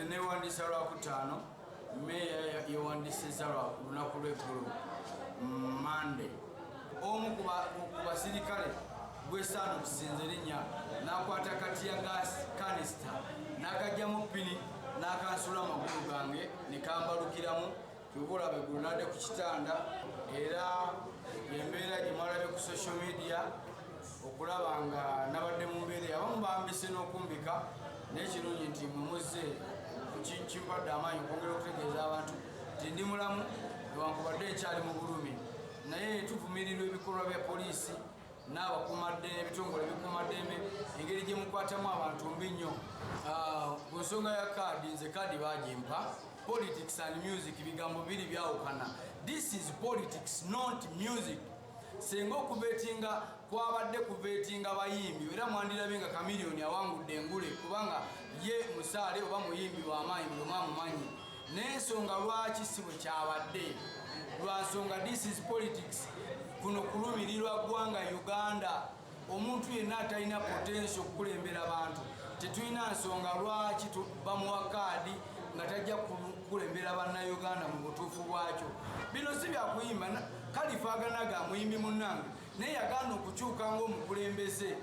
newandisa lwakutaano meeya yewandisiza lunaku lw'eggulu Monday. Omu ku basirikale gwesaana okusinza erinnya n'akwata katiya kanisita n'akagyamu ppini n'akansula amagulu gange ne kambalukiramu kyobulabe gulunadde ku kitanda era embeera gye mwalabye ku social media okulaba nga nabadde mu mbeera abamu bambise n'okumbika n'ekirungi nti mumuzze kimpadde amaanyi okwongera okutegeeza abantu nti ndi mulamu newankubadde nkyali mu bulumi naye tuvumirirwa ebikolwa bya poliisi n'abakuumaddembe ebitongole ebikuumaddembe engeri gye mukwatamu abantu mbi nnyo. Ku nsonga ya kaadi nze kaadi baagimpa. Politics and music bigambo biri byawukana. This is politics not music. Senga okubetinga kwabadde kubetinga bayimbi era mwandirabye nga Chameleone awangudde engule kubanga ye musaale oba muyimbi w'amaanyi buli omu amumanyi n'ensonga lwaki si bwe kyabadde lwa nsonga this is politics. Kuno kulumirirwa ggwanga Uganda omuntu yenna atalina potential okukulembera abantu tetulina nsonga lwaki bamuwa kaadi nga tajja kukulembera bannayuganda mu butuufu bwakyo. Bino si byakuyimba Kalifa aganaga muyimbi munnange naye yagaana okukyuka ng'omukulembeze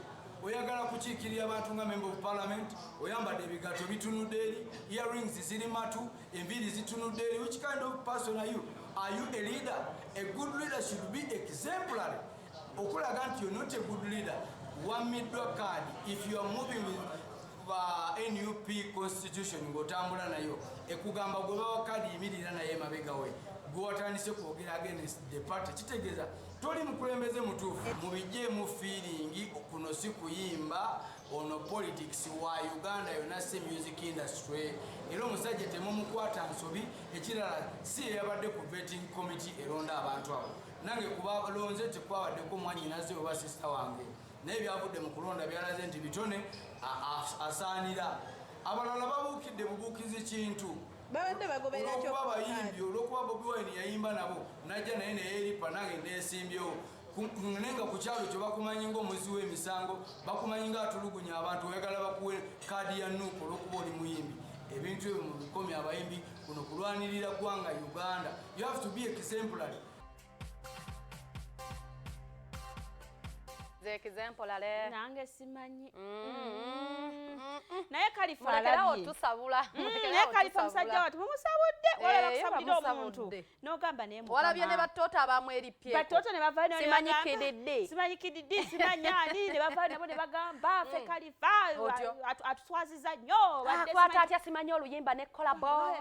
oyagala kukiikirira abantu nga member of parliament oyambadde ebigato bitunudde eri earrings ziri matu enviiri zitunudde eri. Which kind of person are you? Are you a leader? A good leader should be exemplary. Okulaga nti you're not a good leader wammiddwa kaadi if you are moving with NUP constitution ng'otambula nayo ekugamba gwe bawa kaadi yimirira naye emabega we gwewatandise kwogera against the party kitegeeza toli mukulembeze mutuufu mubijjeemu feeling kuno si kuyimba ono politics wa Uganda yonna si music industry era omusajja temumukwata nsobi ekirala si yabadde ku vetting committee eronda abantu abo nange kuba lonze tekwabaddeko mwanyinaze oba sister wange naye byavudde mu kulonda byalaze nti bitone asaanira abalala babuukidde bubuukizi kintu babadde bagoberera olwokuba abayimbi olwokuba Bobi Wine yayimba nabo najja naye neyeeripa nange neesimbyewo naye nga ku kyalo kyo bakumanyi ng'omuzi w'emisango bakumanyi ng'atulugunya abantu oyagala bakuwe kaadi ya nuupu olwokuba oli muyimbi. Ebintu ebyo mu bikomya abayimbi kuno kulwanirira ggwanga Uganda. You have to be exemplary. Exemplary nange simanyi naye Kalifa alabye tusabula naye Kalifa musajja watu mumusabudde wala kusabulira omuntu n'ogamba naye mukama walabye ne batoota abamu eripye batoota ne bavaayo simanyi kididde simanyi ani ne bavaayo nabo ne bagamba ffe Kalifa atuswaziza nnyo akwata atya simanyi oluyimba ne kolabo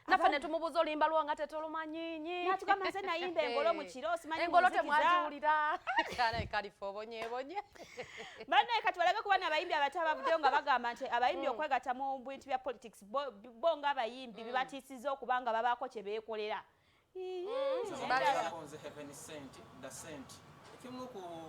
naffe ne tumubuuza olimba lwo nga tetulumanyinyi natugamba nze nayimba engolo mu kiro simanyi engolo temwagiwulira kana Kalifa obonyeebonye bannaye kati walage kuba n'abayimbi abato abavuddeyo nga bagamba nti abayimbi okwegatta mu bintu bya politics bo ng'abayimbi bibatiisizza okubanga babaako kye beekolera.